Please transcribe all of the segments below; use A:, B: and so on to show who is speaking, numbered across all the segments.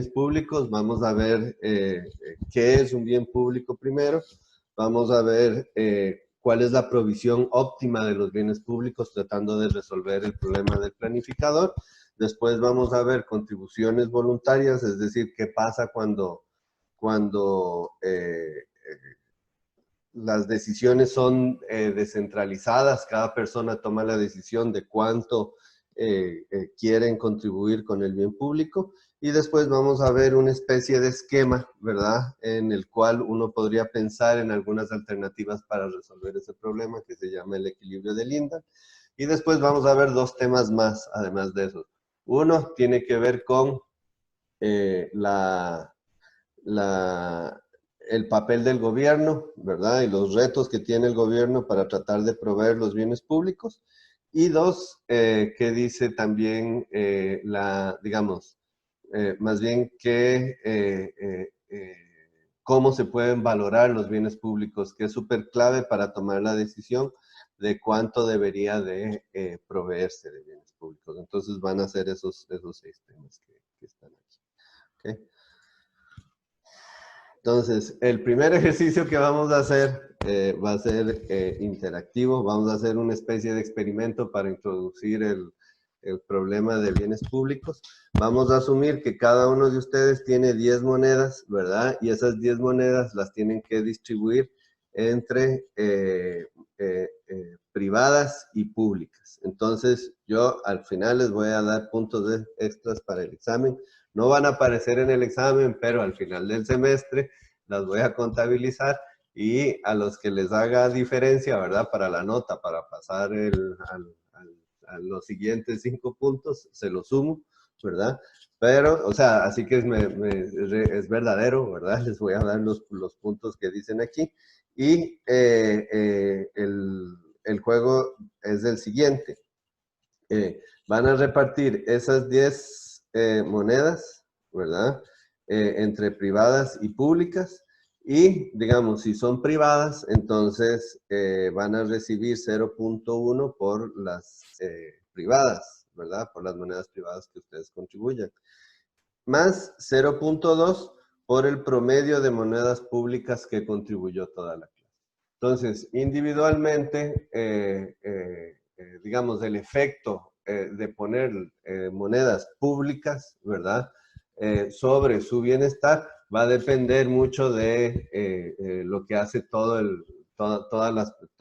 A: públicos, vamos a ver qué es un bien público primero, vamos a ver cuál es la provisión óptima de los bienes públicos tratando de resolver el problema del planificador. Después vamos a ver contribuciones voluntarias, es decir, qué pasa cuando las decisiones son descentralizadas, cada persona toma la decisión de cuánto quieren contribuir con el bien público, y después vamos a ver una especie de esquema, ¿verdad?, en el cual uno podría pensar en algunas alternativas para resolver ese problema, que se llama el equilibrio de Linda. Y después vamos a ver dos temas más, además de eso. Uno tiene que ver con el papel del gobierno, ¿verdad? Y los retos que tiene el gobierno para tratar de proveer los bienes públicos. Y dos, que dice también digamos, más bien cómo se pueden valorar los bienes públicos, que es súper clave para tomar la decisión de cuánto debería de proveerse de bienes públicos. Entonces van a ser esos 6 temas que están aquí. ¿Okay? Entonces, el primer ejercicio que vamos a hacer va a ser interactivo. Vamos a hacer una especie de experimento para introducir el problema de bienes públicos. Vamos a asumir que cada uno de ustedes tiene 10 monedas, ¿verdad? Y esas 10 monedas las tienen que distribuir entre privadas y públicas. Entonces, yo al final les voy a dar puntos extras para el examen. No van a aparecer en el examen, pero al final del semestre las voy a contabilizar, y a los que les haga diferencia, ¿verdad?, para la nota, para pasar a los siguientes 5 puntos, se los sumo, ¿verdad? Pero, o sea, así que es verdadero, ¿verdad? Les voy a dar los puntos que dicen aquí. Y el juego es el siguiente. Van a repartir esas 10 monedas, ¿verdad?, entre privadas y públicas. Y, digamos, si son privadas, entonces van a recibir 0.1 por las privadas, ¿verdad?, por las monedas privadas que ustedes contribuyan. Más 0.2 por el promedio de monedas públicas que contribuyó toda la clase. Entonces, individualmente, digamos, el efecto de poner monedas públicas, ¿verdad?, sobre su bienestar va a depender mucho de lo que hace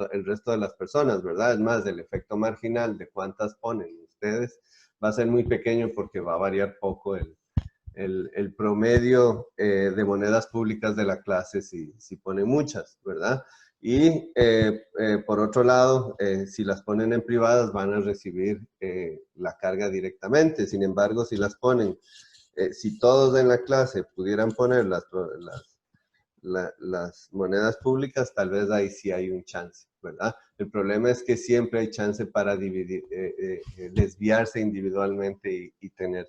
A: el resto de las personas, ¿verdad? Es más, el efecto marginal de cuántas ponen ustedes va a ser muy pequeño porque va a variar poco el promedio de monedas públicas de la clase si pone muchas, ¿verdad? Y por otro lado, si las ponen en privadas van a recibir la carga directamente. Sin embargo, si las ponen, si todos en la clase pudieran poner las monedas públicas, tal vez ahí sí hay un chance, ¿verdad? El problema es que siempre hay chance para desviarse individualmente y tener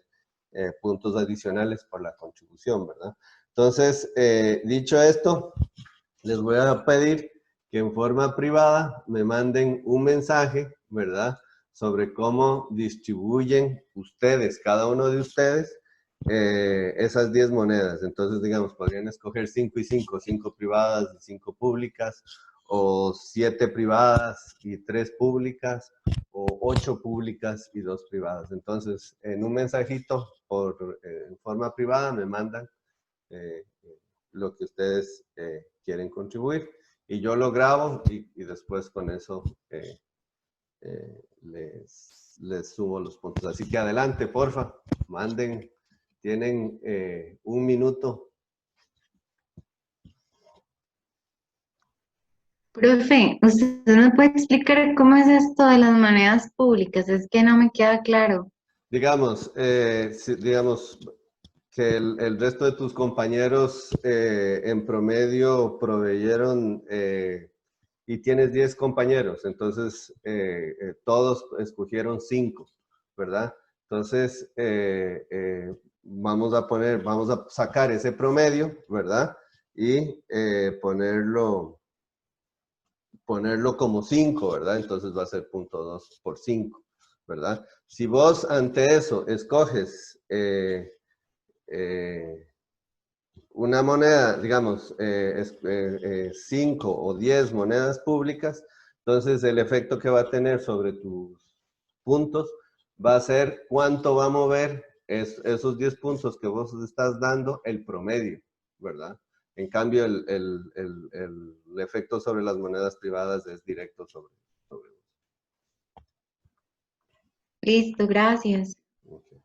A: puntos adicionales por la contribución, ¿verdad? Entonces, dicho esto, les voy a pedir que en forma privada me manden un mensaje, ¿verdad?, sobre cómo distribuyen ustedes, cada uno de ustedes, esas 10 monedas. Entonces, digamos, podrían escoger 5 y 5, 5 privadas y 5 públicas, o 7 privadas y 3 públicas, o 8 públicas y 2 privadas. Entonces, en un mensajito en forma privada me mandan lo que ustedes quieren contribuir, y yo lo grabo y después con eso les subo los puntos. Así que adelante, porfa, manden, tienen 1 minuto.
B: Profe, ¿usted me puede explicar cómo es esto de las monedas públicas? Es que no me queda claro.
A: Digamos, digamos que el resto de tus compañeros en promedio proveyeron, y tienes 10 compañeros, entonces todos escogieron 5, ¿verdad? Entonces vamos a sacar ese promedio, ¿verdad? Y ponerlo como 5, ¿verdad? Entonces va a ser 0.2 por 5, ¿verdad? Si vos ante eso escoges una moneda, digamos, 5 o 10 monedas públicas, entonces el efecto que va a tener sobre tus puntos va a ser cuánto va a mover esos 10 puntos que vos estás dando, el promedio, ¿verdad? En cambio, el efecto sobre las monedas privadas es directo sobre vos.
B: Listo, gracias.
A: Okay.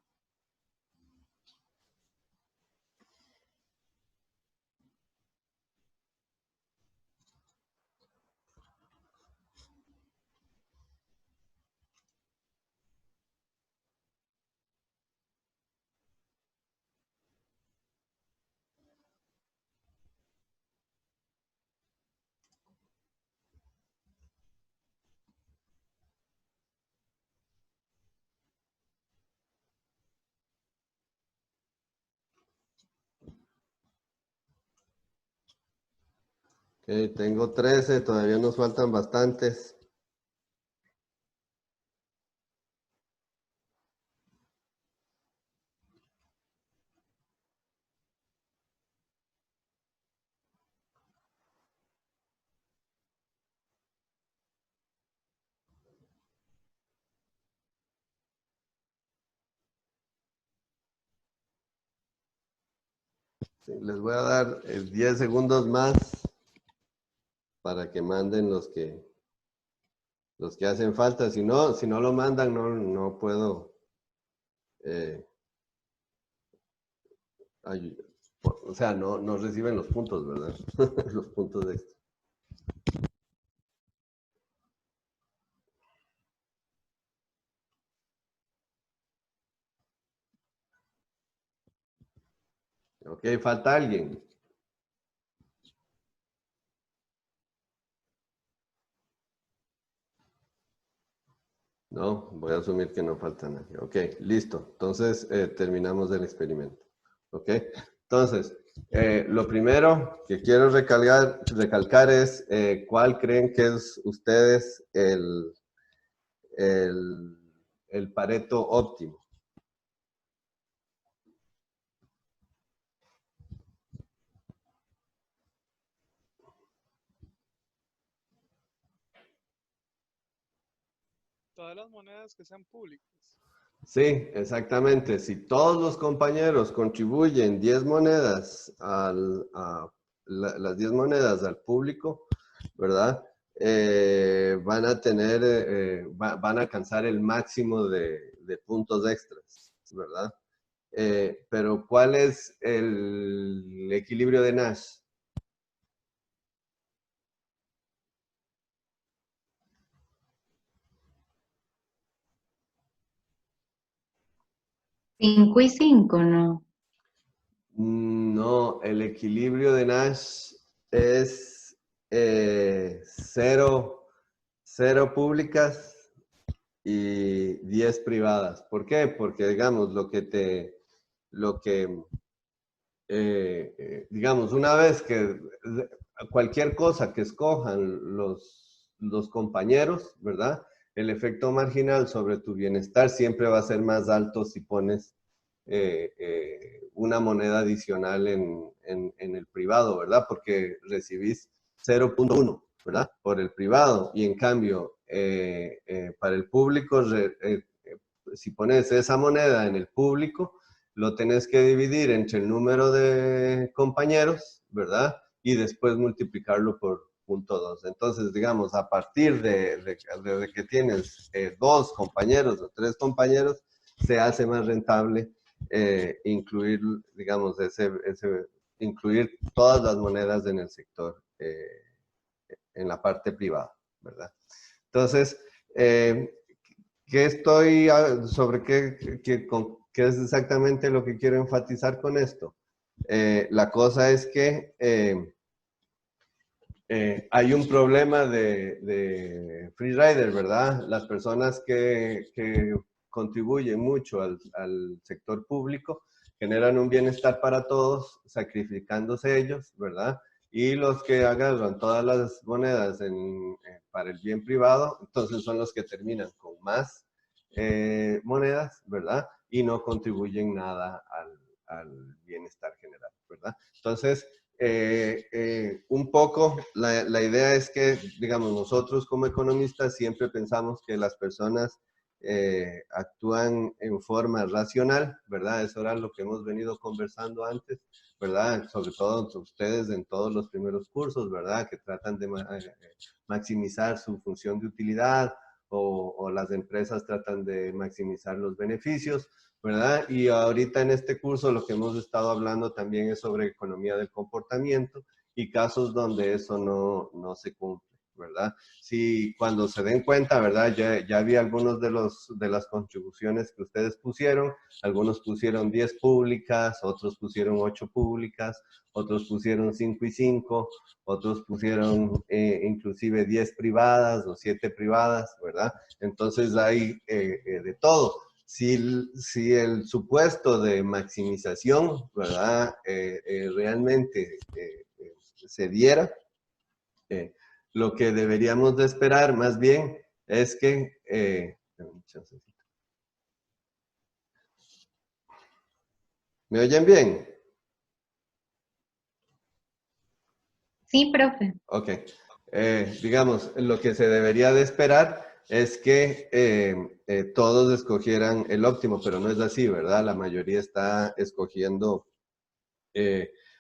A: Ok, tengo 13, todavía nos faltan bastantes. Sí, les voy a dar 10 segundos más para que manden los que hacen falta. Si no lo mandan, no puedo eh, o sea, no reciben los puntos, ¿verdad? Los puntos extra. Ok, falta alguien. No, voy a asumir que no falta nadie. Ok, listo. Entonces, terminamos el experimento. Ok, entonces, lo primero que quiero recalcar es cuál creen que es ustedes el, el Pareto óptimo.
C: Todas las monedas que sean públicas.
A: Sí, exactamente. Si todos los compañeros contribuyen 10 monedas las 10 monedas al público, ¿verdad? Van a tener, van a alcanzar el máximo de puntos extras, ¿verdad? Pero ¿cuál es el equilibrio de Nash?
B: Cinco y cinco, ¿no?
A: No, el equilibrio de Nash es cero públicas y 10 privadas. ¿Por qué? Porque, digamos, digamos, una vez que cualquier cosa que escojan los compañeros, ¿verdad? El efecto marginal sobre tu bienestar siempre va a ser más alto si pones una moneda adicional en el privado, ¿verdad? Porque recibís 0.1, ¿verdad? Por el privado y en cambio para el público, si pones esa moneda en el público, lo tenés que dividir entre el número de compañeros, ¿verdad? Y después multiplicarlo por 0.2. Entonces, digamos, a partir de que tienes 2 compañeros o 3 compañeros, se hace más rentable incluir, digamos, incluir todas las monedas en el sector, en la parte privada, ¿verdad? Entonces, sobre qué es exactamente lo que quiero enfatizar con esto? La cosa es que hay un problema de freerider, ¿verdad? Las personas que contribuyen mucho al sector público generan un bienestar para todos, sacrificándose ellos, ¿verdad? Y los que agarran todas las monedas para el bien privado, entonces son los que terminan con más monedas, ¿verdad? Y no contribuyen nada al bienestar general, ¿verdad? Entonces, un poco la idea es que, digamos, nosotros como economistas siempre pensamos que las personas actúan en forma racional, ¿verdad? Eso era lo que hemos venido conversando antes, ¿verdad? Sobre todo ustedes en todos los primeros cursos, ¿verdad? Que tratan de maximizar su función de utilidad o las empresas tratan de maximizar los beneficios, ¿verdad? Y ahorita en este curso lo que hemos estado hablando también es sobre economía del comportamiento y casos donde eso no se cumple, ¿verdad? Sí, cuando se den cuenta, ¿verdad? Ya vi algunos de las contribuciones que ustedes pusieron. Algunos pusieron 10 públicas, otros pusieron 8 públicas, otros pusieron 5 y 5, otros pusieron inclusive 10 privadas o 7 privadas, ¿verdad? Entonces hay de todo. Si el supuesto de maximización, ¿verdad? Realmente se diera, lo que deberíamos de esperar más bien es que... ¿me oyen bien?
B: Sí, profe.
A: Ok. Digamos, lo que se debería de esperar es que todos escogieran el óptimo, pero no es así, ¿verdad? La mayoría está escogiendo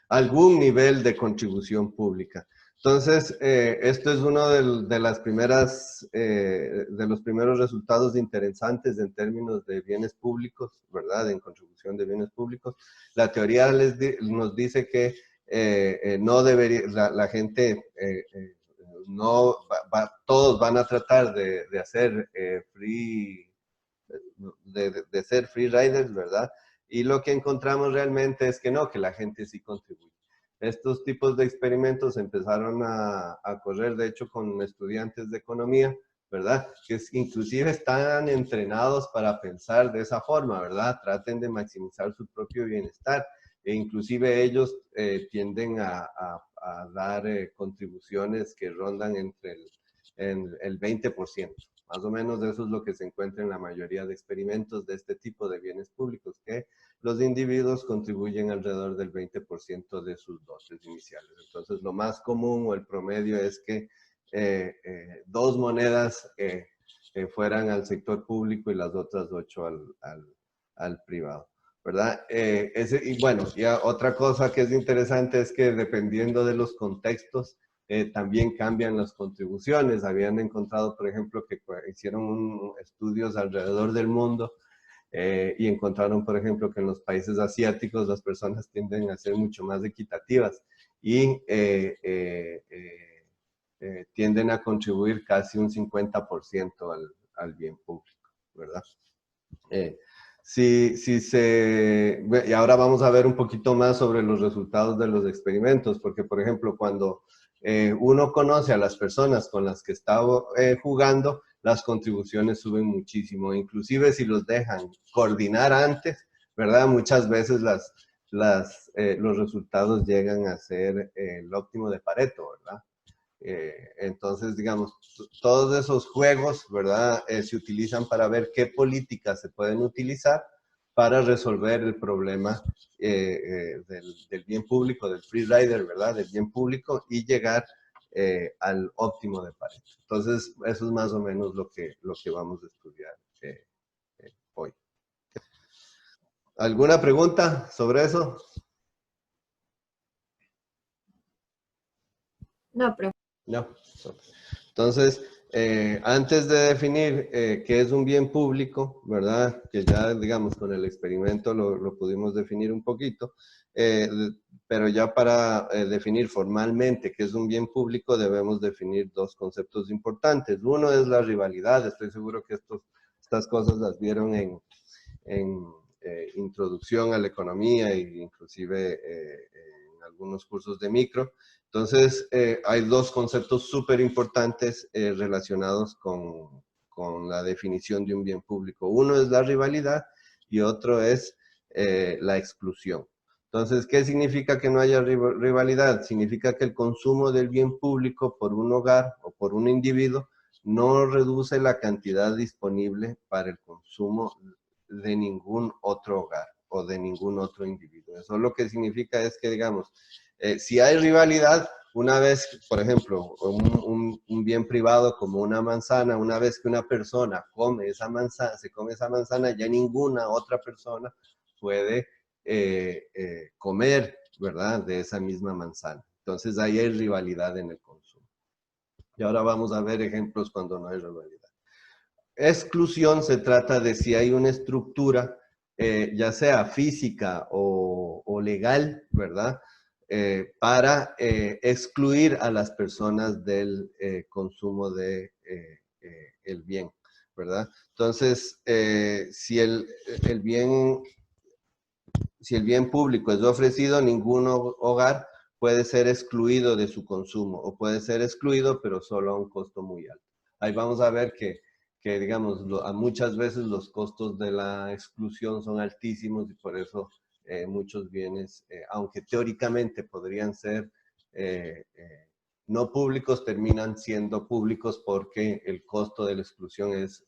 A: algún nivel de contribución pública. Entonces, esto es uno de las primeras, de los primeros resultados interesantes en términos de bienes públicos, ¿verdad? En contribución de bienes públicos. La teoría nos dice que no debería, la gente no, todos van a tratar de hacer de ser free riders, ¿verdad? Y lo que encontramos realmente es que no, que la gente sí contribuye. Estos tipos de experimentos empezaron a correr, de hecho, con estudiantes de economía, ¿verdad? Que inclusive están entrenados para pensar de esa forma, ¿verdad? Traten de maximizar su propio bienestar e inclusive ellos tienden a dar contribuciones que rondan entre el 20%. Más o menos eso es lo que se encuentra en la mayoría de experimentos de este tipo de bienes públicos, que los individuos contribuyen alrededor del 20% de sus dotes iniciales. Entonces, lo más común o el promedio es que 2 monedas fueran al sector público y las otras 8 al privado, ¿verdad? Y bueno, ya otra cosa que es interesante es que dependiendo de los contextos, también cambian las contribuciones. Habían encontrado, por ejemplo, que hicieron estudios alrededor del mundo y encontraron, por ejemplo, que en los países asiáticos las personas tienden a ser mucho más equitativas y tienden a contribuir casi un 50% al bien público, ¿verdad? Y ahora vamos a ver un poquito más sobre los resultados de los experimentos, porque, por ejemplo, cuando uno conoce a las personas con las que está jugando, las contribuciones suben muchísimo. Inclusive si los dejan coordinar antes, ¿verdad? Muchas veces los resultados llegan a ser el óptimo de Pareto, ¿verdad? Entonces, digamos, todos esos juegos, ¿verdad? Se utilizan para ver qué políticas se pueden utilizar para resolver el problema del bien público, del free rider, ¿verdad? Del bien público y llegar al óptimo de Pareto. Entonces, eso es más o menos lo que vamos a estudiar hoy. ¿Alguna pregunta sobre eso?
B: No, profe.
A: No. Entonces, antes de definir qué es un bien público, ¿verdad? Que ya, digamos, con el experimento lo pudimos definir un poquito, pero ya para definir formalmente qué es un bien público debemos definir 2 conceptos importantes. Uno es la rivalidad. Estoy seguro que estas cosas las vieron en introducción a la economía e inclusive en algunos cursos de micro. Entonces, hay 2 conceptos súper importantes relacionados con la definición de un bien público. Uno es la rivalidad y otro es la exclusión. Entonces, ¿qué significa que no haya rivalidad? Significa que el consumo del bien público por un hogar o por un individuo no reduce la cantidad disponible para el consumo de ningún otro hogar o de ningún otro individuo. Eso lo que significa es que, digamos, si hay rivalidad, una vez, por ejemplo, un bien privado como una manzana, una vez que una persona come esa manzana, se come esa manzana, ya ninguna otra persona puede comer, ¿verdad?, de esa misma manzana. Entonces ahí hay rivalidad en el consumo. Y ahora vamos a ver ejemplos cuando no hay rivalidad. Exclusión se trata de si hay una estructura, ya sea física o legal, ¿verdad?, para excluir a las personas del consumo de el bien, ¿verdad? Entonces, si el bien público es ofrecido, ningún hogar puede ser excluido de su consumo, o puede ser excluido, pero solo a un costo muy alto. Ahí vamos a ver que digamos, muchas veces los costos de la exclusión son altísimos y por eso muchos bienes, aunque teóricamente podrían ser no públicos, terminan siendo públicos porque el costo de la exclusión es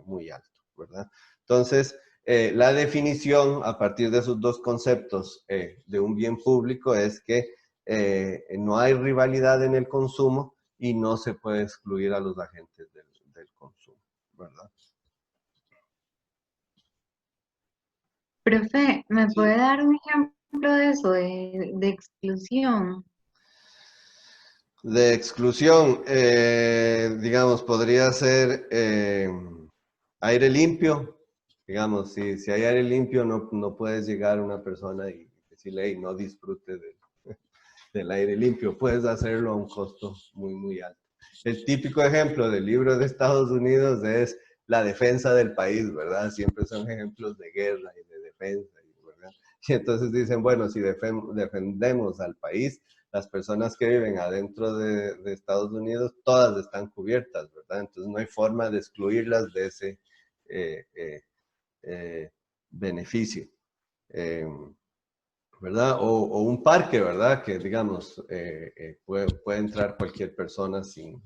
A: muy alto, ¿verdad? Entonces, la definición a partir de esos dos conceptos de un bien público es que no hay rivalidad en el consumo y no se puede excluir a los agentes del consumo, ¿verdad?
B: Profe, ¿me
A: Sí.
B: puede dar un ejemplo de eso, de exclusión?
A: De exclusión, digamos, podría ser aire limpio. Digamos, si hay aire limpio, no puedes llegar a una persona y decirle, hey, no disfrute del aire limpio. Puedes hacerlo a un costo muy, muy alto. El típico ejemplo del libro de Estados Unidos es la defensa del país, ¿verdad? Siempre son ejemplos de guerra y de defensa, ¿verdad? Y entonces dicen, bueno, si defendemos al país, las personas que viven adentro de Estados Unidos, todas están cubiertas, ¿verdad? Entonces no hay forma de excluirlas de ese beneficio. ¿Verdad? O un parque, ¿verdad? Que, digamos, puede entrar cualquier persona sin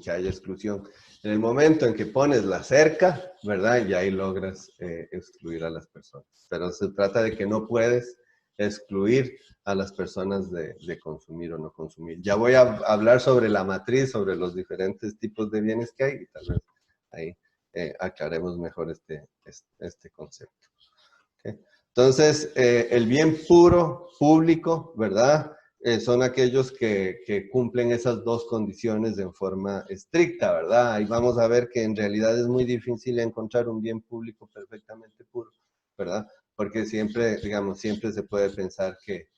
A: que haya exclusión. En el momento en que pones la cerca, ¿verdad? Y ahí logras excluir a las personas. Pero se trata de que no puedes excluir a las personas de consumir o no consumir. Ya voy a hablar sobre la matriz, sobre los diferentes tipos de bienes que hay y tal vez ahí aclaremos mejor este concepto. ¿Okay? Entonces, el bien puro, público, ¿verdad? Son aquellos que cumplen esas dos condiciones en forma estricta, ¿verdad? Ahí vamos a ver que en realidad es muy difícil encontrar un bien público perfectamente puro, ¿verdad? Porque siempre, digamos, siempre se puede pensar que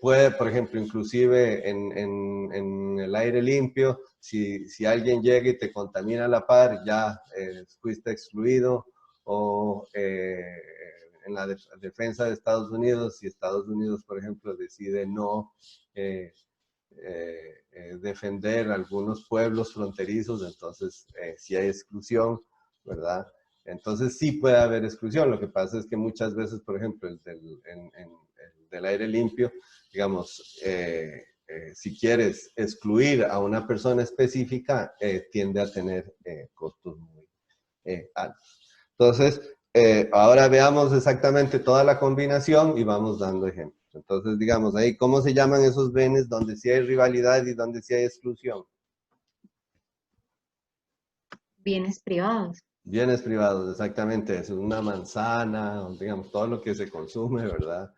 A: puede, por ejemplo, inclusive en el aire limpio, si alguien llega y te contamina la par, ya fuiste excluido, o en la defensa de Estados Unidos, si Estados Unidos, por ejemplo, decide no defender algunos pueblos fronterizos, entonces sí hay exclusión, ¿verdad? Entonces sí puede haber exclusión. Lo que pasa es que muchas veces, por ejemplo, el del aire limpio, digamos, si quieres excluir a una persona específica, tiende a tener costos muy altos. Entonces, ahora veamos exactamente toda la combinación y vamos dando ejemplos. Entonces, digamos, ahí, ¿cómo se llaman esos bienes donde sí hay rivalidad y donde sí hay exclusión?
B: Bienes privados.
A: Bienes privados, exactamente. Es una manzana, digamos, todo lo que se consume, ¿verdad?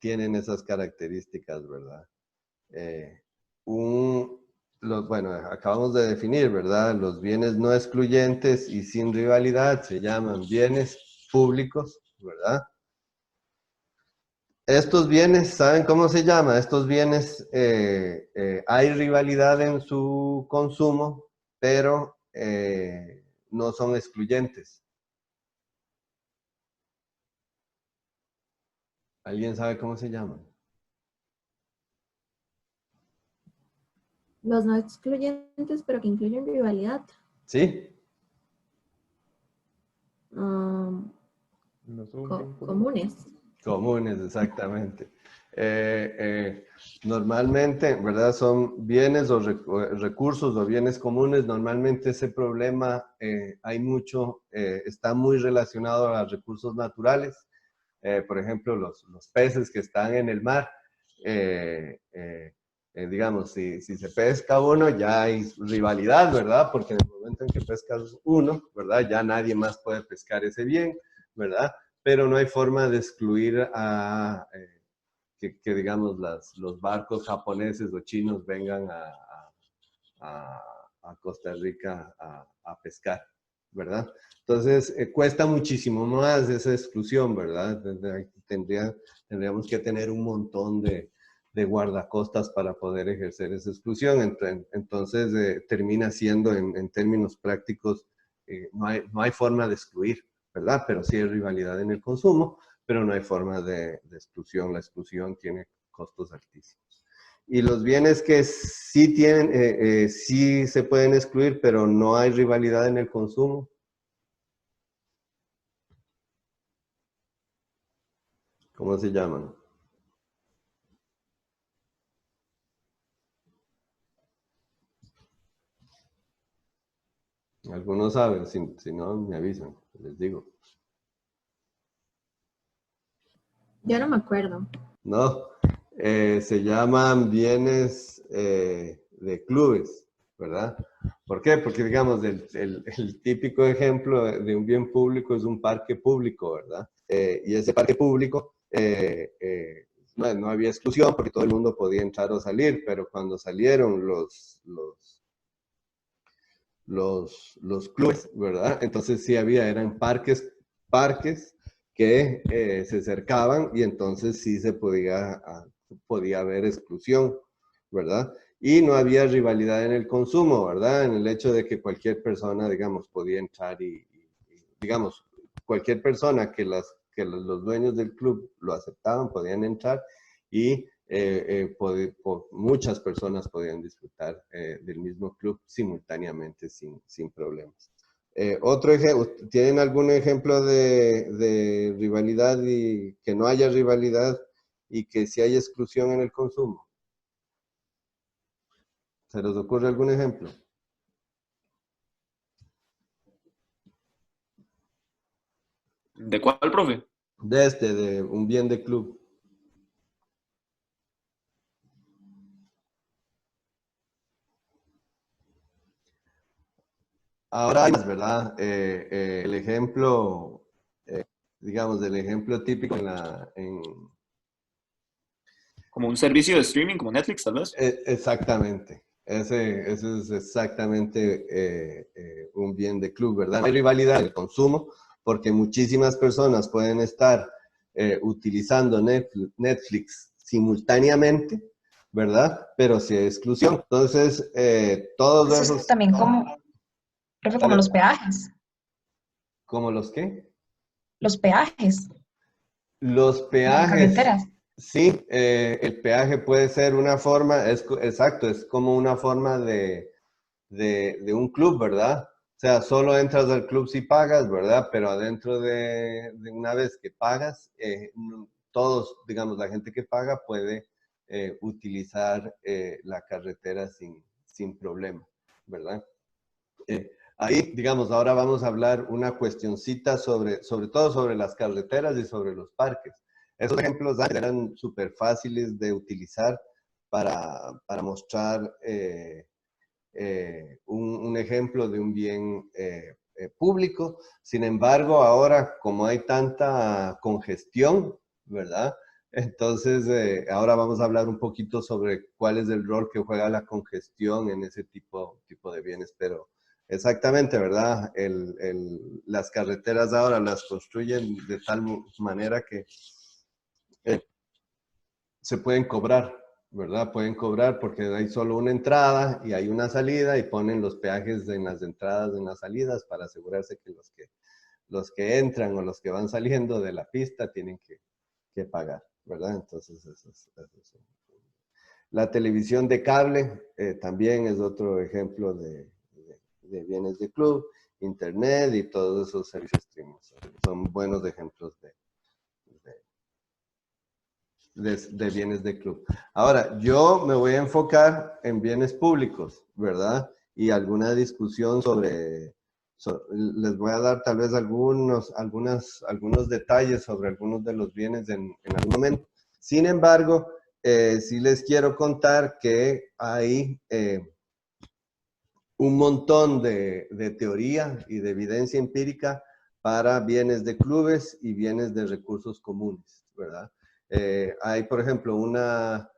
A: Tienen esas características, ¿verdad? Bueno, acabamos de definir, ¿verdad? Los bienes no excluyentes y sin rivalidad se llaman bienes públicos, ¿verdad? Estos bienes, ¿saben cómo se llama? Estos bienes, hay rivalidad en su consumo, pero no son excluyentes. ¿Alguien sabe cómo se llaman?
D: Los no excluyentes, pero que incluyen rivalidad.
A: ¿Sí?
D: Comunes.
A: Comunes, exactamente. Normalmente, ¿verdad? Son bienes o recursos o bienes comunes. Normalmente ese problema hay mucho, está muy relacionado a los recursos naturales. Por ejemplo, los peces que están en el mar. Digamos, si se pesca uno, ya hay rivalidad, ¿verdad? Porque en el momento en que pescas uno, ¿verdad? Ya nadie más puede pescar ese bien, ¿verdad? Pero no hay forma de excluir a... que digamos, los barcos japoneses o chinos vengan a Costa Rica a pescar, ¿verdad? Entonces, cuesta muchísimo más esa exclusión, ¿verdad? Tendríamos que tener un montón de guardacostas para poder ejercer esa exclusión. Entonces, termina siendo, en términos prácticos, no hay forma de excluir, ¿verdad? Pero sí hay rivalidad en el consumo, pero no hay forma de exclusión. La exclusión tiene costos altísimos. Y los bienes que sí tienen, sí se pueden excluir, pero no hay rivalidad en el consumo. ¿Cómo se llaman? Algunos saben, si no, me avisan, les digo.
D: Yo no me acuerdo.
A: No, se llaman bienes de clubes, ¿verdad? ¿Por qué? Porque, digamos, el típico ejemplo de un bien público es un parque público, ¿verdad? Y ese parque público, no había exclusión porque todo el mundo podía entrar o salir, pero cuando salieron los clubes, ¿verdad? Entonces sí eran parques que se acercaban y entonces sí se podía haber exclusión, ¿verdad? Y no había rivalidad en el consumo, ¿verdad? En el hecho de que cualquier persona, digamos, podía entrar digamos, cualquier persona que los dueños del club lo aceptaban, podían entrar y muchas personas podían disfrutar del mismo club simultáneamente sin problemas. Otro ejemplo, ¿tienen algún ejemplo de rivalidad y que no haya rivalidad y que sí haya exclusión en el consumo? ¿Se les ocurre algún ejemplo?
E: ¿De cuál, profe?
A: De un bien de club. Ahora hay más, ¿verdad? El ejemplo, digamos, el ejemplo típico
E: Como un servicio de streaming como Netflix, tal vez.
A: Exactamente. Ese es exactamente un bien de club, ¿verdad? No hay rivalidad en el consumo porque muchísimas personas pueden estar utilizando Netflix simultáneamente, ¿verdad? Pero sí hay exclusión. Entonces, todos
F: Eso
A: esos...
F: es también como, profe, como los peajes.
A: ¿Cómo los qué?
F: Los peajes
A: Los
F: de las
A: peajes.
F: carreteras.
A: Sí, el peaje puede ser una forma, exacto, es como una forma de un club, ¿verdad? O sea, solo entras al club si pagas, ¿verdad? Pero adentro de una vez que pagas, todos, digamos, la gente que paga puede utilizar la carretera sin problema, ¿verdad? Ahí, digamos, ahora vamos a hablar una cuestioncita sobre todo sobre las carreteras y sobre los parques. Esos ejemplos eran súper fáciles de utilizar para mostrar un ejemplo de un bien público. Sin embargo, ahora como hay tanta congestión, ¿verdad? Entonces, ahora vamos a hablar un poquito sobre cuál es el rol que juega la congestión en ese tipo de bienes, pero exactamente, ¿verdad? Las carreteras ahora las construyen de tal manera que se pueden cobrar, ¿verdad? Pueden cobrar porque hay solo una entrada y hay una salida y ponen los peajes en las entradas, en las salidas para asegurarse que los que entran o los que van saliendo de la pista tienen que pagar, ¿verdad? Entonces, eso es. La televisión de cable también es otro ejemplo de bienes de club, internet y todos esos servicios streaming. Son buenos ejemplos de bienes de club. Ahora, yo me voy a enfocar en bienes públicos, ¿verdad? Y alguna discusión sobre, les voy a dar tal vez algunos detalles sobre algunos de los bienes en algún momento. Sin embargo, sí les quiero contar que hay un montón de teoría y de evidencia empírica para bienes de clubes y bienes de recursos comunes, ¿verdad? Hay, por ejemplo, una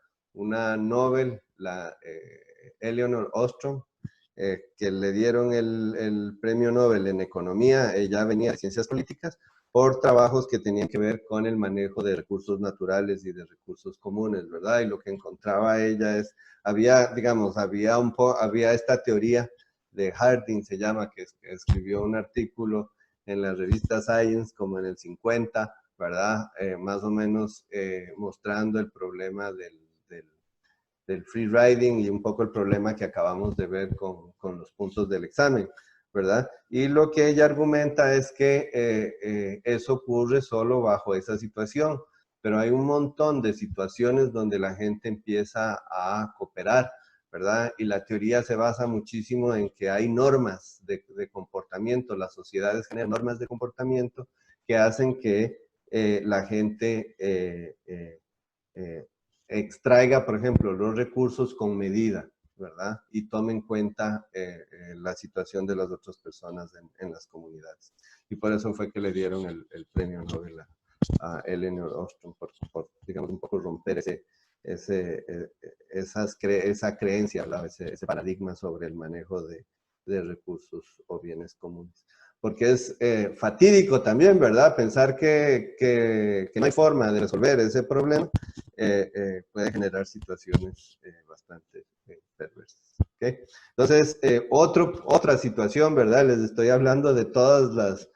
A: Nobel, la Eleanor Ostrom, que le dieron el premio Nobel en economía. Ella venía de ciencias políticas por trabajos que tenían que ver con el manejo de recursos naturales y de recursos comunes, ¿verdad? Y lo que encontraba ella es, había esta teoría de Harding, se llama, que escribió un artículo en la revista Science como en el 50, ¿verdad? Más o menos mostrando el problema del free riding y un poco el problema que acabamos de ver con los puntos del examen, ¿verdad? Y lo que ella argumenta es que eso ocurre solo bajo esa situación, pero hay un montón de situaciones donde la gente empieza a cooperar, ¿verdad? Y la teoría se basa muchísimo en que hay normas de comportamiento, las sociedades generan normas de comportamiento que hacen que la gente extraiga, por ejemplo, los recursos con medida, ¿verdad? Y tome en cuenta la situación de las otras personas en las comunidades. Y por eso fue que le dieron el premio Nobel a Eleanor Ostrom, por, digamos, un poco romper esa creencia, ese paradigma sobre el manejo de recursos o bienes comunes. Porque es fatídico también, ¿verdad? Pensar que no hay forma de resolver ese problema puede generar situaciones bastante perversas. ¿Okay? Entonces, otra situación, ¿verdad? Les estoy hablando de todas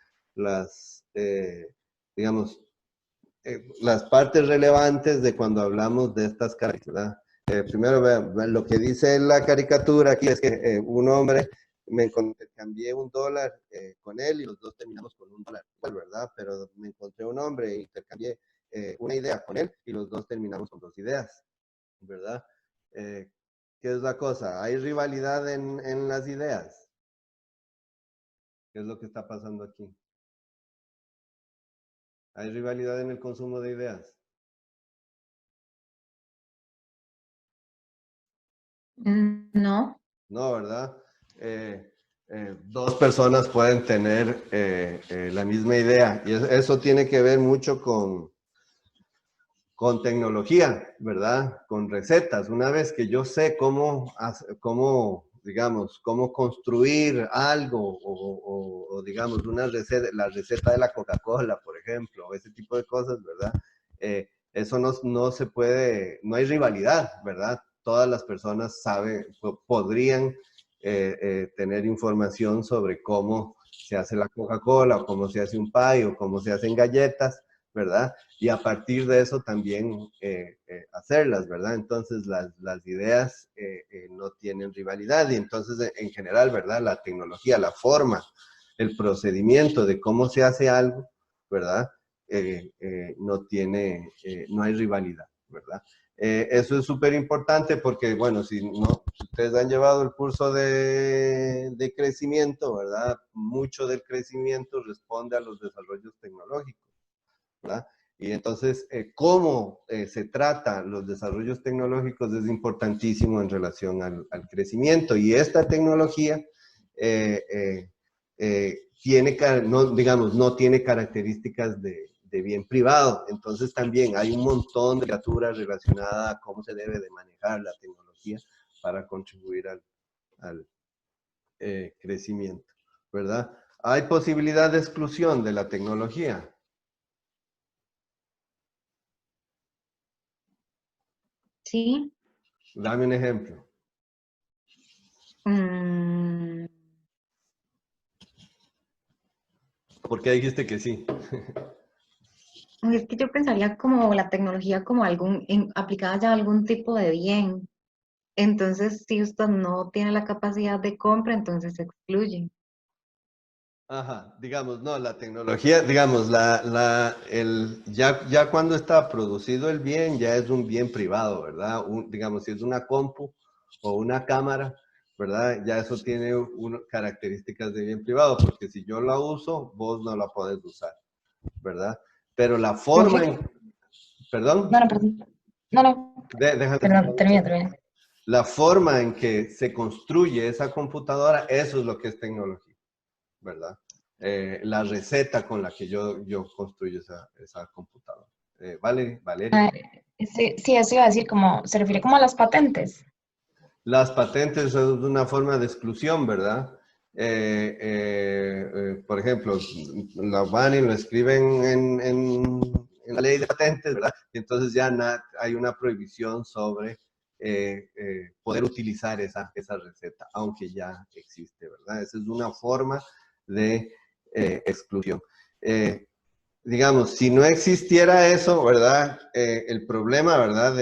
A: digamos, las partes relevantes de cuando hablamos de estas características. Primero, vean, lo que dice la caricatura aquí es que un hombre, me cambié $1 con él y los dos terminamos con $1, ¿verdad? Pero me encontré un hombre e intercambié una idea con él y los dos terminamos con 2 ideas, ¿verdad? ¿Qué es la cosa? ¿Hay rivalidad en las ideas? ¿Qué es lo que está pasando aquí? ¿Hay rivalidad en el consumo de ideas?
B: No.
A: No, ¿verdad? 2 personas pueden tener la misma idea y eso tiene que ver mucho con tecnología, ¿verdad? Con recetas. Una vez que yo sé cómo construir algo o digamos, la receta de la Coca-Cola, por ejemplo, o ese tipo de cosas, ¿verdad? Eso no se puede, no hay rivalidad, ¿verdad? Todas las personas podrían tener información sobre cómo se hace la Coca-Cola, o cómo se hace un pie, o cómo se hacen galletas, ¿verdad? Y a partir de eso también hacerlas, ¿verdad? Entonces las ideas no tienen rivalidad y entonces en general, ¿verdad? La tecnología, la forma, el procedimiento de cómo se hace algo, ¿verdad? No hay rivalidad, ¿verdad? Eso es súper importante porque, bueno, si ustedes han llevado el curso de crecimiento, ¿verdad? Mucho del crecimiento responde a los desarrollos tecnológicos, ¿verdad? Y entonces, cómo se trata los desarrollos tecnológicos es importantísimo en relación al crecimiento. Y esta tecnología no tiene características de bien privado. Entonces también hay un montón de literatura relacionada a cómo se debe de manejar la tecnología para contribuir al crecimiento, ¿verdad? ¿Hay posibilidad de exclusión de la tecnología?
B: Sí.
A: Dame un ejemplo. ¿Por qué dijiste que sí?
B: Es que yo pensaría como la tecnología como aplicada ya a algún tipo de bien. Entonces, si usted no tiene la capacidad de compra, entonces se excluye.
A: Ajá, digamos, no, la tecnología, digamos, ya cuando está producido el bien, ya es un bien privado, ¿verdad? Digamos, si es una compu o una cámara, ¿verdad? Ya eso tiene características de bien privado, porque si yo la uso, vos no la podés usar, ¿verdad? Pero la forma en... ¿Perdón?
F: No, no, perdón. No, no,
A: Déjame
F: perdón, termina.
A: La forma en que se construye esa computadora, eso es lo que es tecnología, ¿verdad? La receta con la que yo construyo esa computadora. Valeria.
F: Ah, sí, sí, eso iba a decir, como, se refiere como a las patentes.
A: Las patentes son una forma de exclusión, ¿verdad? Por ejemplo, lo van y lo escriben en la ley de patentes, ¿verdad? Y entonces ya hay una prohibición sobre poder utilizar esa receta, aunque ya existe, ¿verdad? Esa es una forma de exclusión. Digamos, si no existiera eso, ¿verdad? El problema, ¿verdad?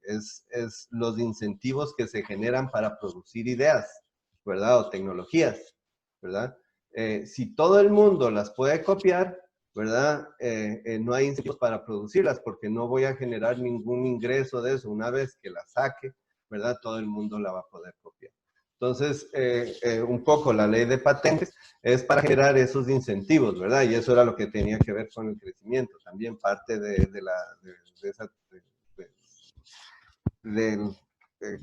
A: Es los incentivos que se generan para producir ideas, ¿verdad? O tecnologías, ¿verdad? Si todo el mundo las puede copiar, ¿verdad? No hay incentivos para producirlas porque no voy a generar ningún ingreso de eso. Una vez que la saque, ¿verdad? Todo el mundo la va a poder copiar. Entonces, un poco la ley de patentes es para generar esos incentivos, ¿verdad? Y eso era lo que tenía que ver con el crecimiento. También parte de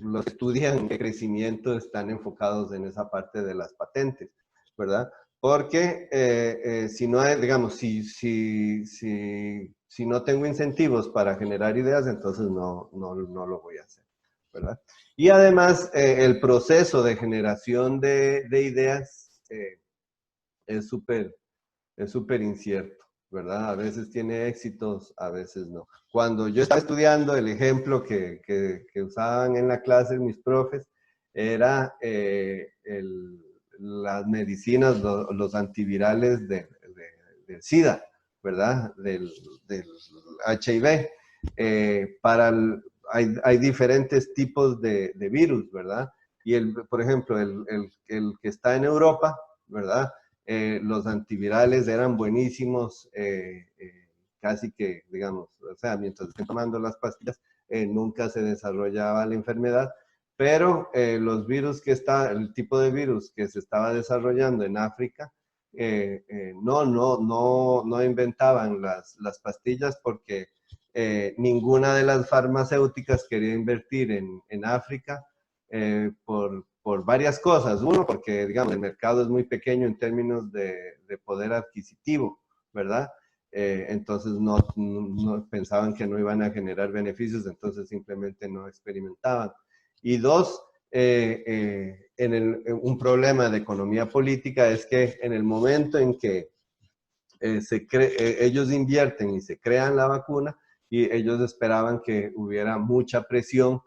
A: los que estudian de crecimiento están enfocados en esa parte de las patentes, ¿verdad? Porque si no hay, digamos, si no tengo incentivos para generar ideas, entonces no lo voy a hacer, ¿verdad? Y además, el proceso de generación de ideas es súper incierto, ¿verdad? A veces tiene éxitos, a veces no. Cuando yo estaba estudiando, el ejemplo que usaban en la clase mis profes era las medicinas, los antivirales del SIDA, ¿verdad? Del HIV. Hay diferentes tipos de virus, ¿verdad? Y, por ejemplo, el que está en Europa, ¿verdad? Los antivirales eran buenísimos, casi que, digamos, o sea, mientras estén tomando las pastillas, nunca se desarrollaba la enfermedad, pero los virus el tipo de virus que se estaba desarrollando en África, no inventaban las pastillas porque ninguna de las farmacéuticas quería invertir en África por varias cosas. Uno, porque, digamos, el mercado es muy pequeño en términos de poder adquisitivo, ¿verdad? Entonces no pensaban que no iban a generar beneficios, entonces simplemente no experimentaban. Y dos, un problema de economía política es que en el momento en que ellos invierten y se crean la vacuna, y ellos esperaban que hubiera mucha presión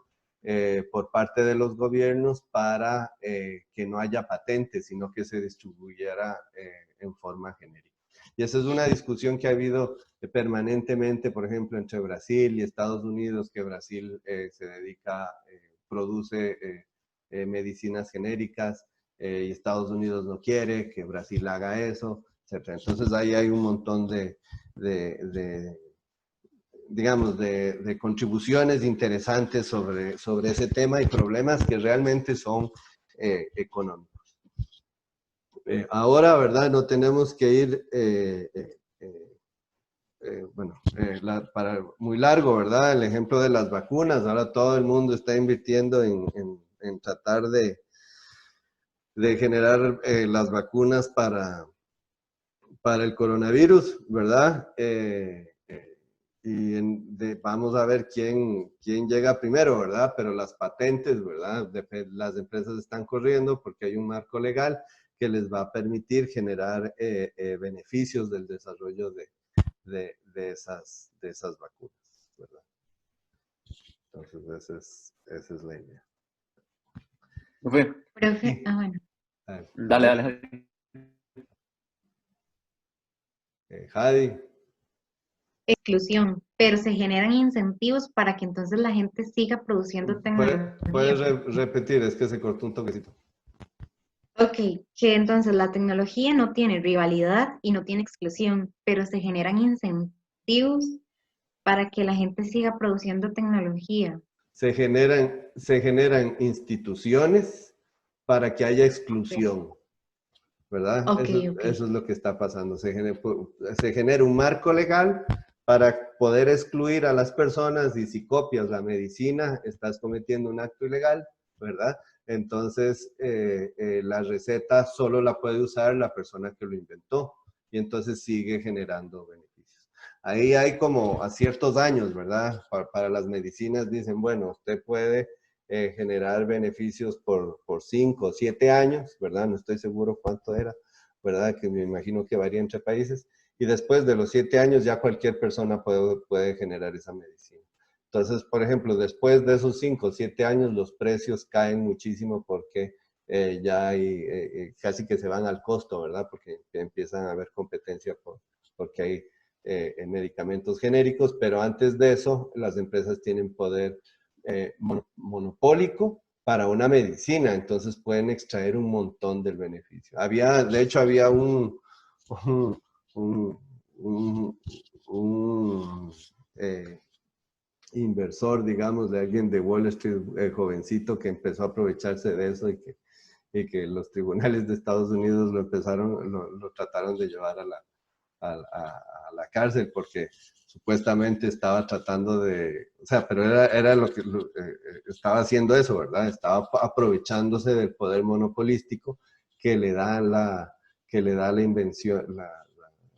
A: por parte de los gobiernos para que no haya patentes, sino que se distribuyera en forma genérica. Y esa es una discusión que ha habido permanentemente, por ejemplo, entre Brasil y Estados Unidos, que Brasil se dedica, produce medicinas genéricas, y Estados Unidos no quiere que Brasil haga eso, etc. Entonces ahí hay un montón digamos, de contribuciones interesantes sobre ese tema y problemas que realmente son económicos. Ahora, ¿verdad? No tenemos que ir, para muy largo, ¿verdad? El ejemplo de las vacunas. Ahora todo el mundo está invirtiendo en tratar de generar las vacunas para el coronavirus, ¿verdad? Vamos a ver quién llega primero, ¿verdad? Pero las patentes, ¿verdad? Las empresas están corriendo porque hay un marco legal que les va a permitir generar beneficios del desarrollo de esas vacunas, ¿verdad? Entonces, esa es la idea.
E: Profe,
B: Profe, bueno.
E: dale.
A: Jadi.
B: Exclusión, pero se generan incentivos para que entonces la gente siga produciendo tecnología.
A: ¿Puedes repetir? Es que se cortó un toquecito.
B: Ok, que entonces la tecnología no tiene rivalidad y no tiene exclusión, pero se generan incentivos para que la gente siga produciendo tecnología.
A: Se generan instituciones para que haya exclusión, ¿verdad?
B: Ok, ok.
A: Eso es lo que está pasando. Se genera un marco legal para poder excluir a las personas, y si copias la medicina, estás cometiendo un acto ilegal, ¿verdad? Entonces, la receta solo la puede usar la persona que lo inventó, y entonces sigue generando beneficios. Ahí hay como a ciertos años, ¿verdad? Para las medicinas dicen, bueno, usted puede generar beneficios por 5 o 7 años, ¿verdad? No estoy seguro cuánto era, ¿verdad? Que me imagino que varía entre países. Y después de los 7 años ya cualquier persona puede generar esa medicina. Entonces, por ejemplo, después de esos 5 o 7 años los precios caen muchísimo porque ya hay, casi que se van al costo, ¿verdad? Porque empiezan a haber competencia porque hay medicamentos genéricos, pero antes de eso las empresas tienen poder monopólico para una medicina, entonces pueden extraer un montón del beneficio. De hecho, había un inversor, digamos, de alguien de Wall Street, jovencito, que empezó a aprovecharse de eso y que los tribunales de Estados Unidos lo trataron de llevar a la cárcel porque supuestamente estaba tratando de, o sea, pero era lo que estaba haciendo eso, ¿verdad? Estaba aprovechándose del poder monopolístico que le da la invención,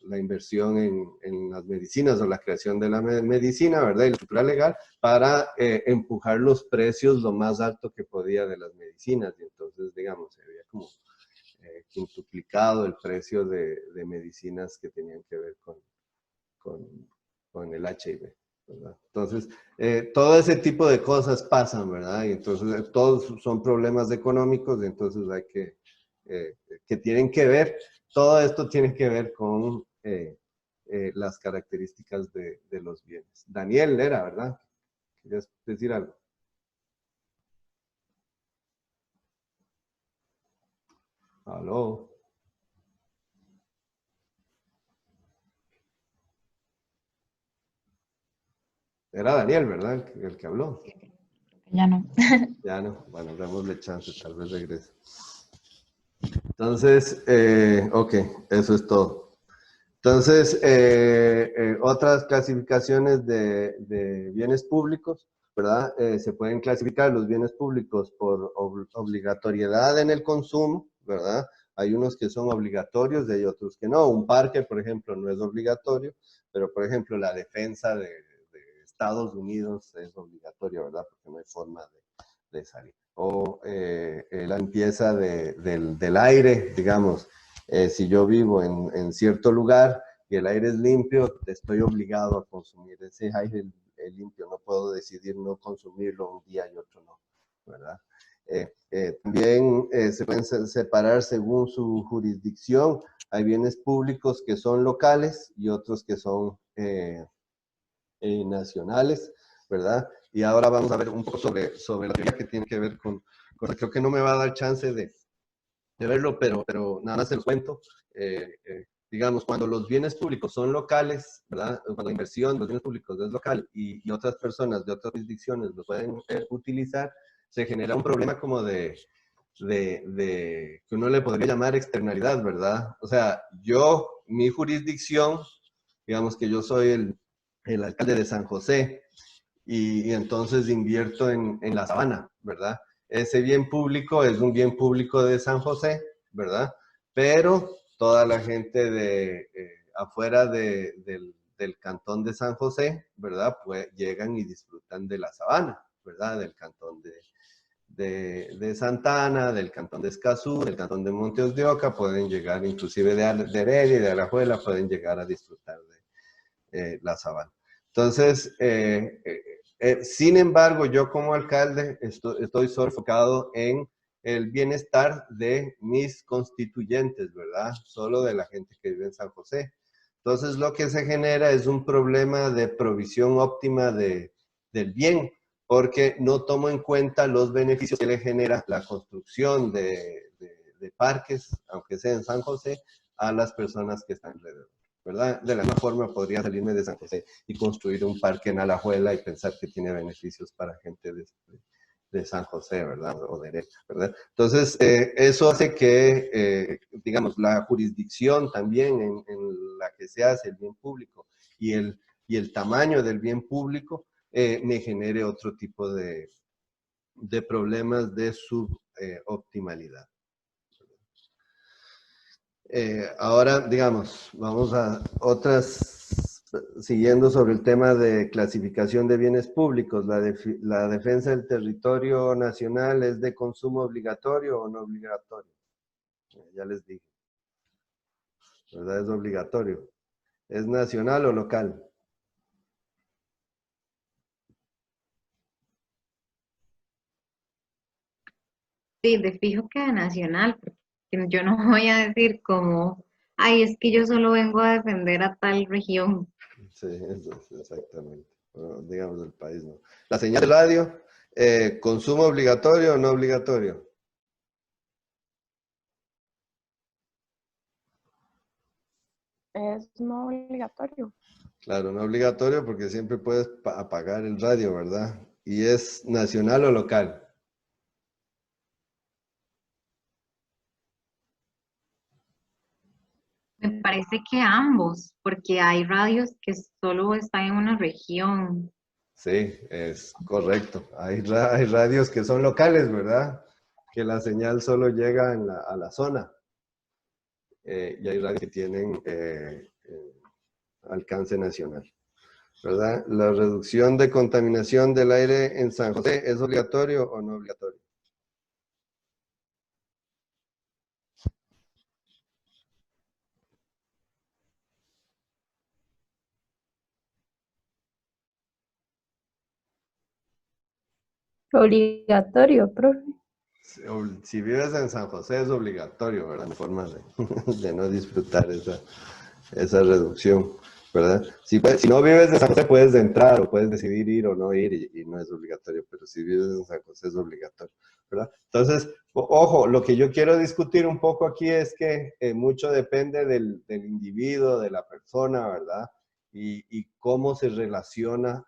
A: la inversión en las medicinas o la creación de la medicina, ¿verdad? Y la estructura legal para empujar los precios lo más alto que podía de las medicinas. Y entonces, digamos, se había como quintuplicado el precio de medicinas que tenían que ver con el HIV, ¿verdad? Entonces, todo ese tipo de cosas pasan, ¿verdad? Y entonces todos son problemas económicos, y entonces hay que tienen que ver, todo esto tiene que ver con las características de los bienes. Daniel era, ¿verdad? ¿Querías decir algo? Aló. Era Daniel, ¿verdad? El que habló.
F: Ya no.
A: Ya no. Bueno, démosle chance, tal vez regrese. Entonces, ok, eso es todo. Entonces, otras clasificaciones de bienes públicos, ¿verdad? Se pueden clasificar los bienes públicos por obligatoriedad en el consumo, ¿verdad? Hay unos que son obligatorios y hay otros que no. Un parque, por ejemplo, no es obligatorio, pero, por ejemplo, la defensa de Estados Unidos es obligatoria, ¿verdad? Porque no hay forma de salir. O la limpieza del aire, digamos. Si yo vivo en cierto lugar y el aire es limpio, estoy obligado a consumir ese aire limpio. No puedo decidir no consumirlo un día y otro no, ¿verdad? También se pueden separar según su jurisdicción. Hay bienes públicos que son locales y otros que son nacionales, ¿verdad? Y ahora vamos a ver un poco sobre la teoría que tiene que ver con creo que no me va a dar chance de verlo, pero nada más se los cuento. Digamos, cuando los bienes públicos son locales, ¿verdad? Cuando la inversión de los bienes públicos es local y otras personas de otras jurisdicciones lo pueden utilizar, se genera un problema como de que uno le podría llamar externalidad, ¿verdad? O sea, mi jurisdicción, digamos que yo soy el alcalde de San José y entonces invierto en la Sabana, ¿verdad? Ese bien público es un bien público de San José, ¿verdad? Pero toda la gente afuera del cantón de San José, ¿verdad? Pues llegan y disfrutan de la Sabana, ¿verdad? Del cantón de Santana, del cantón de Escazú, del cantón de Montes de Oca, pueden llegar inclusive de Heredia y de Alajuela, pueden llegar a disfrutar de la Sabana. Entonces, sin embargo, yo como alcalde estoy solo enfocado en el bienestar de mis constituyentes, ¿verdad? Solo de la gente que vive en San José. Entonces, lo que se genera es un problema de provisión óptima del bien, porque no tomo en cuenta los beneficios que le genera la construcción de de parques, aunque sea en San José, a las personas que están alrededor, ¿verdad? De la misma forma podría salirme de San José y construir un parque en Alajuela y pensar que tiene beneficios para gente de San José, ¿verdad? O derecha, ¿verdad? Entonces, eso hace que, digamos, la jurisdicción también en la que se hace el bien público y el tamaño del bien público me genere otro tipo de problemas de suboptimalidad. Ahora, digamos, vamos a otras, siguiendo sobre el tema de clasificación de bienes públicos. La defensa del territorio nacional es de consumo obligatorio o no obligatorio. Ya les dije, ¿verdad? Es obligatorio. ¿Es nacional o local?
B: Sí, de fijo que nacional, porque yo no voy a decir como, ay, es que yo solo vengo a defender a tal región.
A: Sí, eso es exactamente. Bueno, digamos, el país no. La señal de radio, ¿consumo obligatorio o no obligatorio?
G: Es no obligatorio.
A: Claro, no obligatorio porque siempre puedes apagar el radio, ¿verdad? ¿Y es nacional o local?
B: Me parece que ambos, porque hay radios que solo están en una región.
A: Sí, es correcto. Hay radios que son locales, ¿verdad? Que la señal solo llega a la zona. Y hay radios que tienen alcance nacional, ¿verdad? La reducción de contaminación del aire en San José, ¿es obligatorio o no obligatorio?
D: Obligatorio, profe.
A: Si vives en San José es obligatorio, ¿verdad? En forma de no disfrutar esa reducción, ¿verdad? Si no vives en San José puedes entrar o puedes decidir ir o no ir y no es obligatorio, pero si vives en San José es obligatorio, ¿verdad? Entonces, ojo, lo que yo quiero discutir un poco aquí es que mucho depende del individuo, de la persona, ¿verdad? Y cómo se relaciona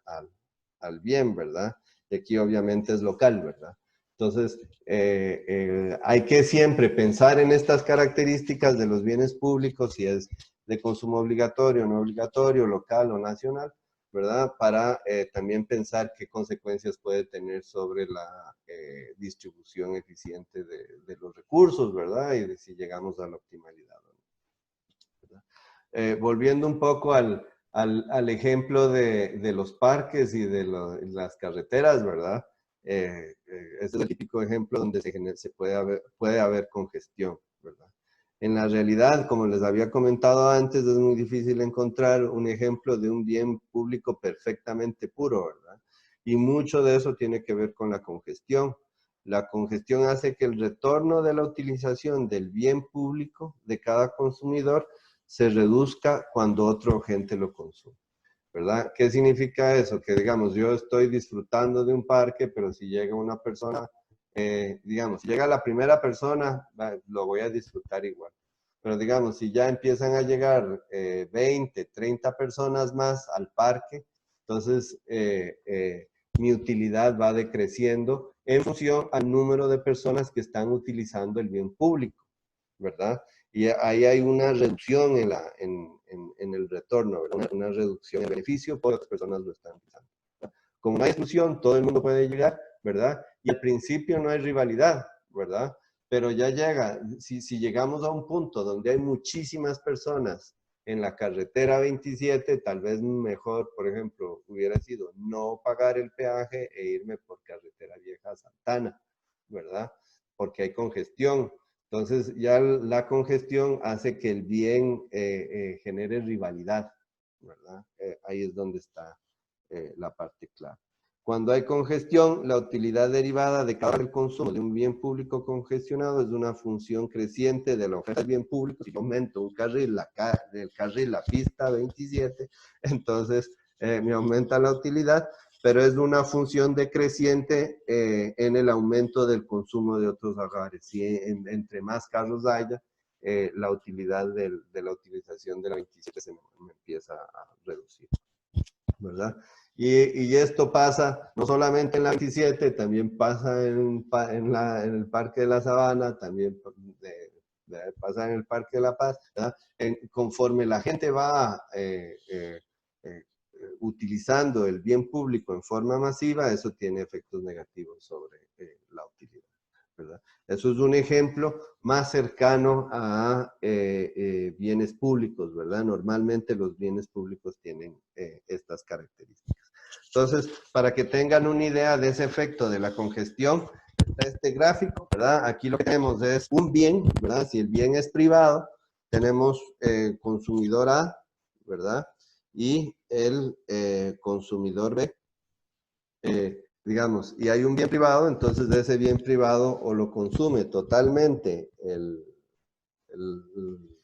A: al bien, ¿verdad? Y aquí obviamente es local, ¿verdad? Entonces, hay que siempre pensar en estas características de los bienes públicos, si es de consumo obligatorio, no obligatorio, local o nacional, ¿verdad? Para también pensar qué consecuencias puede tener sobre la distribución eficiente de los recursos, ¿verdad? Y de si llegamos a la optimalidad. Volviendo un poco al ejemplo de los parques y de las carreteras, ¿verdad? Este es el típico ejemplo donde puede haber congestión, ¿verdad? En la realidad, como les había comentado antes, es muy difícil encontrar un ejemplo de un bien público perfectamente puro, ¿verdad? Y mucho de eso tiene que ver con la congestión. La congestión hace que el retorno de la utilización del bien público de cada consumidor se reduzca cuando otro agente lo consume, ¿verdad? ¿Qué significa eso? Que digamos, yo estoy disfrutando de un parque, pero si llega una persona, digamos, si llega la primera persona, lo voy a disfrutar igual. Pero digamos, si ya empiezan a llegar 20, 30 personas más al parque, entonces mi utilidad va decreciendo en función al número de personas que están utilizando el bien público, ¿verdad? Y ahí hay una reducción en el retorno, ¿verdad? Una reducción en beneficio, porque las personas lo están utilizando. Como no hay exclusión, todo el mundo puede llegar, ¿verdad? Y al principio no hay rivalidad, ¿verdad? Pero ya llega, si llegamos a un punto donde hay muchísimas personas en la carretera 27, tal vez mejor, por ejemplo, hubiera sido no pagar el peaje e irme por carretera vieja a Santana, ¿verdad? Porque hay congestión. Entonces ya la congestión hace que el bien genere rivalidad, ¿verdad? Ahí es donde está la parte clave. Cuando hay congestión, la utilidad derivada de cada consumo de un bien público congestionado es una función creciente de la oferta del bien público. Si yo aumento un carril, la pista 27, entonces me aumenta la utilidad, pero es una función decreciente en el aumento del consumo de otros hogares. Y entre más carros haya, la utilidad de la utilización de la 27 se me empieza a reducir, ¿verdad? Y esto pasa no solamente en la 27, también pasa en el Parque de la Sabana, también pasa en el Parque de la Paz, ¿verdad? Conforme la gente va utilizando el bien público en forma masiva, eso tiene efectos negativos sobre la utilidad, ¿verdad? Eso es un ejemplo más cercano a bienes públicos, ¿verdad? Normalmente los bienes públicos tienen estas características. Entonces, para que tengan una idea de ese efecto de la congestión, está este gráfico, ¿verdad? Aquí lo que tenemos es un bien, ¿verdad? Si el bien es privado, tenemos consumidor A, ¿verdad? Y el consumidor B, digamos, y hay un bien privado, entonces de ese bien privado o lo consume totalmente el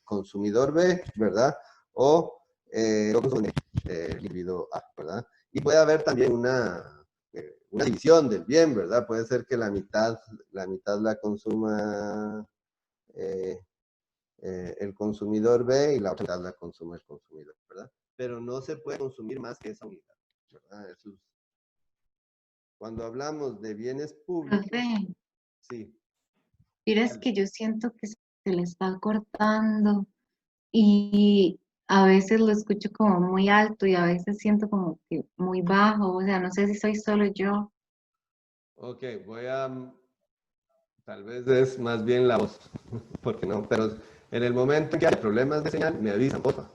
A: consumidor B, ¿verdad? O lo consume el individuo A, ¿verdad? Y puede haber también una división del bien, ¿verdad? Puede ser que la mitad la consuma el consumidor B y la otra mitad la consuma el consumidor, ¿verdad? Pero no se puede consumir más que esa unidad, ¿verdad? Eso es. Cuando hablamos de bienes públicos,
B: Profe,
A: sí.
B: miras que yo siento que se le está cortando y a veces lo escucho como muy alto y a veces siento como que muy bajo, o sea, no sé si soy solo yo.
A: Ok, tal vez es más bien la voz, porque no, pero en el momento en que hay problemas de señal, me avisan, porfa,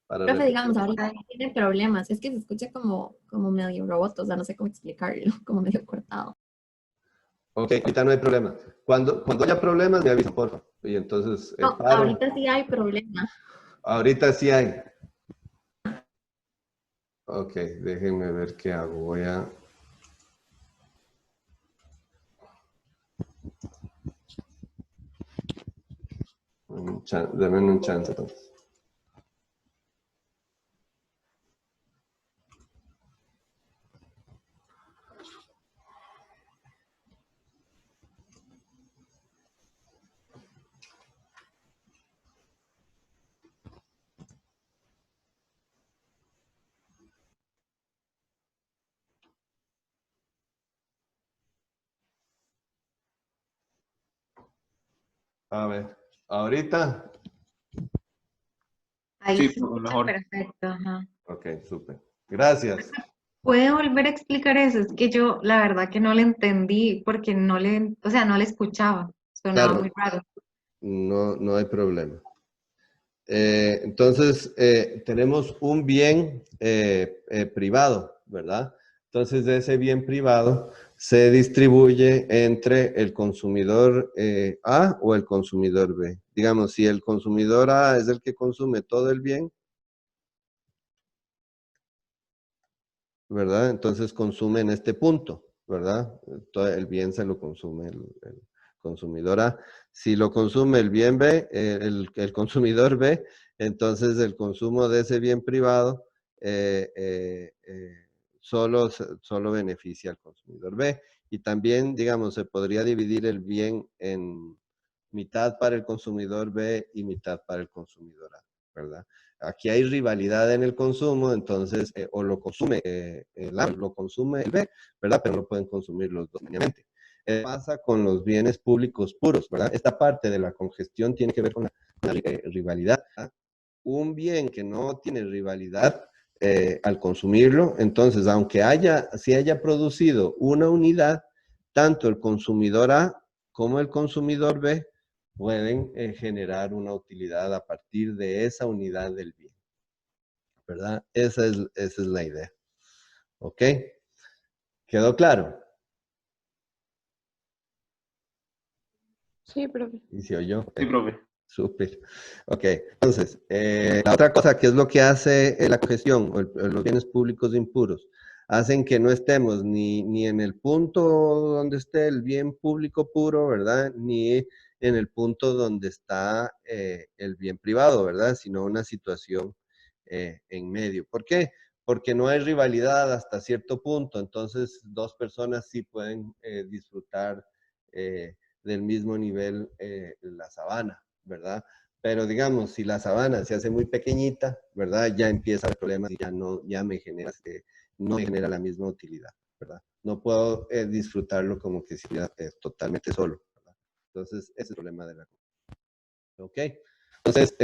A: para
D: Profe,
A: repetir.
D: digamos, ahorita tiene problemas. Es que se escucha como medio robot, o sea, no sé cómo explicarlo, como medio cortado.
A: Ok, ahorita no hay problema. Cuando haya problemas, me avisan, porfa. Y entonces
D: No,
A: paro.
D: ahorita sí hay problema.
A: Ahorita sí hay. Ok, déjenme ver qué hago. Dame un chance, entonces. A ver, ahorita.
B: Ahí
E: Sí,
B: se escucha
E: mejor.
B: perfecto, ajá.
A: Ok, súper. Gracias.
B: ¿Puede volver a explicar eso? Es que yo la verdad que no le entendí porque no le, o sea, no le escuchaba. Sonaba
A: Claro,
B: muy raro.
A: no hay problema. Entonces, tenemos un bien privado, ¿verdad? Entonces, de ese bien privado se distribuye entre el consumidor A o el consumidor B. Digamos, si el consumidor A es el que consume todo el bien, ¿verdad? Entonces consume en este punto, ¿verdad? Todo el bien se lo consume el consumidor A. Si lo consume el bien B, el consumidor B, entonces el consumo de ese bien privado solo beneficia al consumidor B. Y también, digamos, se podría dividir el bien en mitad para el consumidor B y mitad para el consumidor A, ¿verdad? Aquí hay rivalidad en el consumo, entonces, o lo consume el A, lo consume el B, ¿verdad? Pero no pueden consumir los dos simultáneamente. Pasa con los bienes públicos puros, ¿verdad? Esta parte de la congestión tiene que ver con la rivalidad, ¿verdad? Un bien que no tiene rivalidad al consumirlo, entonces, aunque si haya producido una unidad, tanto el consumidor A como el consumidor B pueden generar una utilidad a partir de esa unidad del bien, ¿verdad? Esa es la idea. ¿Ok? ¿Quedó claro?
F: Sí, profe.
A: ¿Y se oyó?
E: Sí, profe.
A: Súper. Ok, entonces, la otra cosa que es lo que hace la congestión o los bienes públicos impuros, hacen que no estemos ni en el punto donde esté el bien público puro, ¿verdad? Ni en el punto donde está el bien privado, ¿verdad? Sino una situación en medio. ¿Por qué? porque no hay rivalidad hasta cierto punto, entonces dos personas sí pueden disfrutar del mismo nivel la sabana, ¿verdad? Pero digamos, si la sabana se hace muy pequeñita, ¿verdad? Ya empieza el problema y ya me genera, no me genera la misma utilidad, ¿verdad? No puedo disfrutarlo como que si totalmente solo, ¿verdad? Entonces, ese es el problema de la... ¿Ok? Entonces,